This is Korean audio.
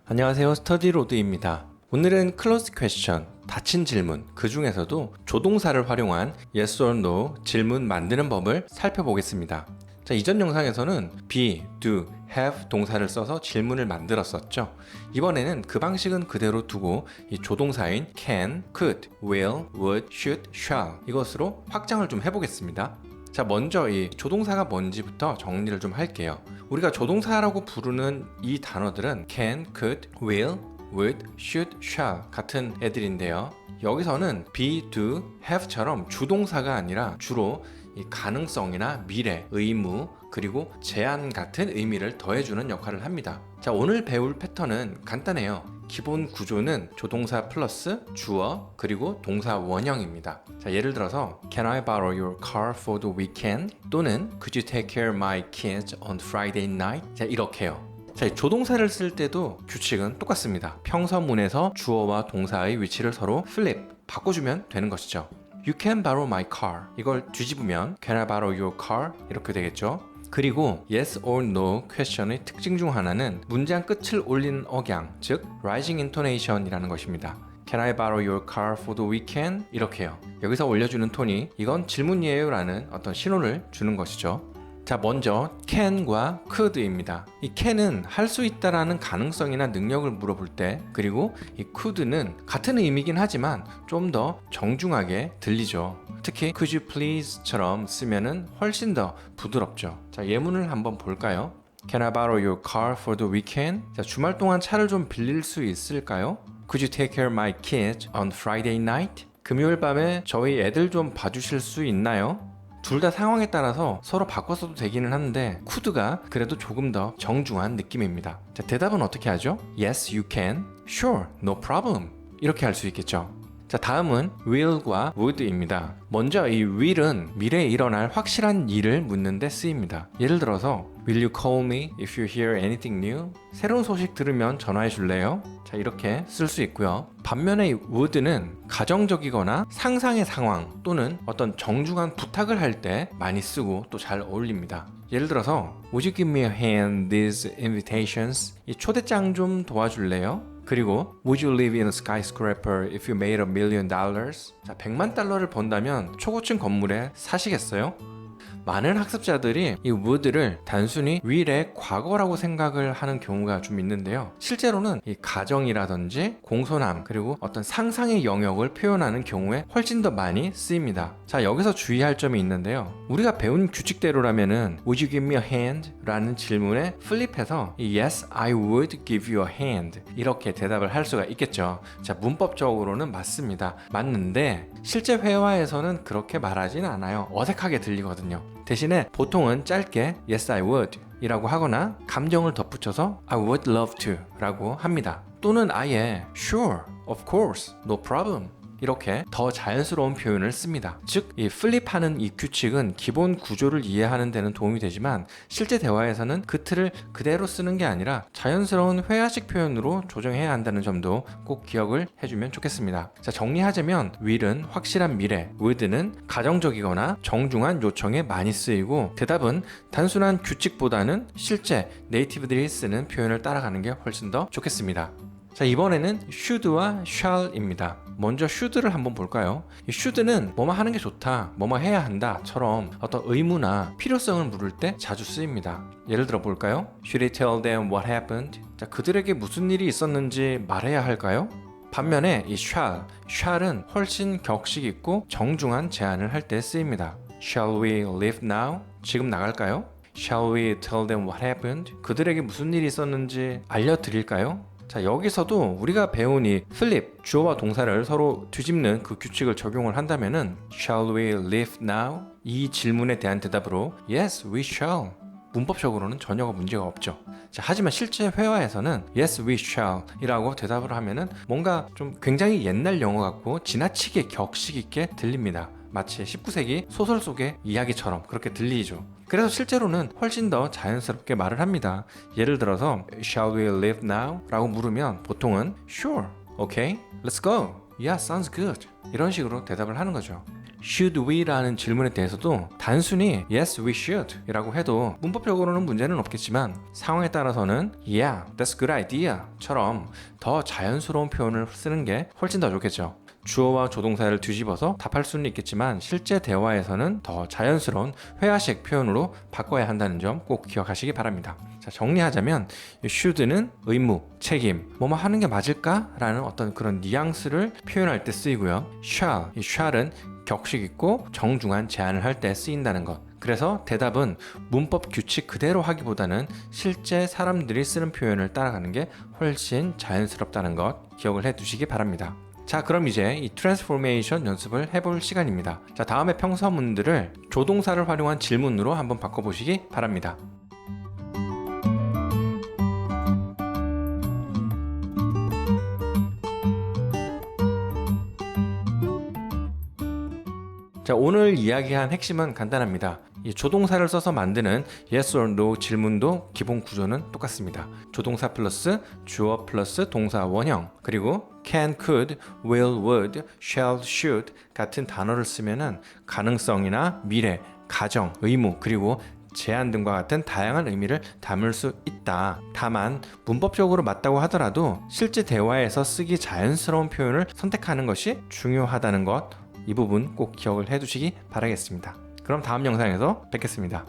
안녕하세요. 스터디로드입니다. 오늘은 closed question, 닫힌 질문, 그 중에서도 조동사를 활용한 yes or no 질문 만드는 법을 살펴보겠습니다. 자, 이전 영상에서는 be, do, have 동사를 써서 질문을 만들었었죠. 이번에는 그 방식은 그대로 두고 이 조동사인 can, could, will, would, should, shall 이것으로 확장을 좀 해보겠습니다. 자, 먼저 이 조동사가 뭔지부터 정리를 좀 할게요. 우리가 조동사라고 부르는 이 단어들은 can, could, will, would, should, shall 같은 애들인데요. 여기서는 be, do, have처럼 주동사가 아니라 주로 이 가능성이나 미래, 의무, 그리고 제한 같은 의미를 더해주는 역할을 합니다. 자, 오늘 배울 패턴은 간단해요. 기본 구조는 조동사 플러스 주어 그리고 동사 원형입니다. 자, 예를 들어서 Can I borrow your car for the weekend? 또는 Could you take care of my kids on Friday night? 자, 이렇게요. 자, 조동사를 쓸 때도 규칙은 똑같습니다. 평서문에서 주어와 동사의 위치를 서로 플립, 바꿔주면 되는 것이죠. You can borrow my car. 이걸 뒤집으면 Can I borrow your car? 이렇게 되겠죠. 그리고 yes or no 퀘스천의 특징 중 하나는 문장 끝을 올리는 억양, 즉 rising intonation이라는 것입니다. Can I borrow your car for the weekend? 이렇게요. 여기서 올려주는 톤이 이건 질문이에요 라는 어떤 신호를 주는 것이죠. 자, 먼저 can과 could입니다. 이 can은 할 수 있다라는 가능성이나 능력을 물어볼 때, 그리고 이 could는 같은 의미긴 하지만 좀 더 정중하게 들리죠. 특히 could you please처럼 쓰면은 훨씬 더 부드럽죠. 자, 예문을 한번 볼까요? Can I borrow your car for the weekend? 자, 주말 동안 차를 좀 빌릴 수 있을까요? Could you take care of my kids on Friday night? 금요일 밤에 저희 애들 좀 봐주실 수 있나요? 둘 다 상황에 따라서 서로 바꿔서도 되기는 하는데 could가 그래도 조금 더 정중한 느낌입니다. 자, 대답은 어떻게 하죠? Yes, you can. Sure, no problem. 이렇게 할 수 있겠죠. 자, 다음은 will과 would입니다. 먼저 이 will은 미래에 일어날 확실한 일을 묻는 데 쓰입니다. 예를 들어서 Will you call me if you hear anything new? 새로운 소식 들으면 전화해 줄래요? 자, 이렇게 쓸 수 있고요. 반면에 would는 가정적이거나 상상의 상황 또는 어떤 정중한 부탁을 할 때 많이 쓰고 또 잘 어울립니다. 예를 들어서 Would you give me a hand these invitations? 이 초대장 좀 도와줄래요? 그리고 Would you live in a skyscraper if you made $1 million? 자, 100만 달러를 번다면 초고층 건물에 사시겠어요? 많은 학습자들이 이 would를 단순히 will의 과거라고 생각을 하는 경우가 좀 있는데요. 실제로는 이 가정이라든지 공손함 그리고 어떤 상상의 영역을 표현하는 경우에 훨씬 더 많이 쓰입니다. 자, 여기서 주의할 점이 있는데요. 우리가 배운 규칙대로라면은 Would you give me a hand? 라는 질문에 플립해서 Yes, I would give you a hand 이렇게 대답을 할 수가 있겠죠. 자, 문법적으로는 맞습니다. 맞는데 실제 회화에서는 그렇게 말하진 않아요. 어색하게 들리거든요. 대신에 보통은 짧게 Yes, I would 이라고 하거나 감정을 덧붙여서 I would love to 라고 합니다. 또는 아예 Sure, of course, no problem 이렇게 더 자연스러운 표현을 씁니다. 즉, 이 플립하는 이 규칙은 기본 구조를 이해하는 데는 도움이 되지만 실제 대화에서는 그 틀을 그대로 쓰는 게 아니라 자연스러운 회화식 표현으로 조정해야 한다는 점도 꼭 기억을 해주면 좋겠습니다. 자, 정리하자면 will은 확실한 미래, would는 가정적이거나 정중한 요청에 많이 쓰이고 대답은 단순한 규칙보다는 실제 네이티브들이 쓰는 표현을 따라가는 게 훨씬 더 좋겠습니다. 자, 이번에는 should와 shall입니다. 먼저 should를 한번 볼까요? 이 should는 뭐뭐 하는 게 좋다, 뭐뭐 해야 한다 처럼 어떤 의무나 필요성을 물을 때 자주 쓰입니다. 예를 들어 볼까요? Should I tell them what happened? 자, 그들에게 무슨 일이 있었는지 말해야 할까요? 반면에 이 shall은 훨씬 격식 있고 정중한 제안을 할 때 쓰입니다. Shall we leave now? 지금 나갈까요? Shall we tell them what happened? 그들에게 무슨 일이 있었는지 알려드릴까요? 자, 여기서도 우리가 배운 이 flip, 주어와 동사를 서로 뒤집는 그 규칙을 적용을 한다면은 Shall we leave now? 이 질문에 대한 대답으로 Yes, we shall. 문법적으로는 전혀 문제가 없죠. 자, 하지만 실제 회화에서는 Yes, we shall 이라고 대답을 하면은 뭔가 좀 굉장히 옛날 영어 같고 지나치게 격식 있게 들립니다. 마치 19세기 소설 속의 이야기처럼 그렇게 들리죠. 그래서 실제로는 훨씬 더 자연스럽게 말을 합니다. 예를 들어서 Shall we leave now? 라고 물으면 보통은 Sure, okay, let's go. Yeah, sounds good. 이런 식으로 대답을 하는 거죠. should we라는 질문에 대해서도 단순히 yes we should 이라고 해도 문법적으로는 문제는 없겠지만 상황에 따라서는 yeah that's a good idea 처럼 더 자연스러운 표현을 쓰는 게 훨씬 더 좋겠죠. 주어와 조동사를 뒤집어서 답할 수는 있겠지만 실제 대화에서는 더 자연스러운 회화식 표현으로 바꿔야 한다는 점 꼭 기억하시기 바랍니다. 자, 정리하자면 should는 의무, 책임, 뭐뭐 하는 게 맞을까? 라는 어떤 그런 뉘앙스를 표현할 때 쓰이고요. shall, 이 shall은 격식 있고 정중한 제안을 할 때 쓰인다는 것. 그래서 대답은 문법 규칙 그대로 하기보다는 실제 사람들이 쓰는 표현을 따라가는 게 훨씬 자연스럽다는 것 기억을 해 두시기 바랍니다. 자, 그럼 이제 이 트랜스포메이션 연습을 해볼 시간입니다. 자, 다음에 평서문들을 조동사를 활용한 질문으로 한번 바꿔보시기 바랍니다. 자, 오늘 이야기한 핵심은 간단합니다. 이 조동사를 써서 만드는 yes or no 질문도 기본 구조는 똑같습니다. 조동사 플러스 주어 플러스 동사 원형, 그리고 can, could, will, would, shall, should 같은 단어를 쓰면은 가능성이나 미래, 가정, 의무, 그리고 제한 등과 같은 다양한 의미를 담을 수 있다. 다만 문법적으로 맞다고 하더라도 실제 대화에서 쓰기 자연스러운 표현을 선택하는 것이 중요하다는 것, 이 부분 꼭 기억을 해두시기 바라겠습니다. 그럼 다음 영상에서 뵙겠습니다.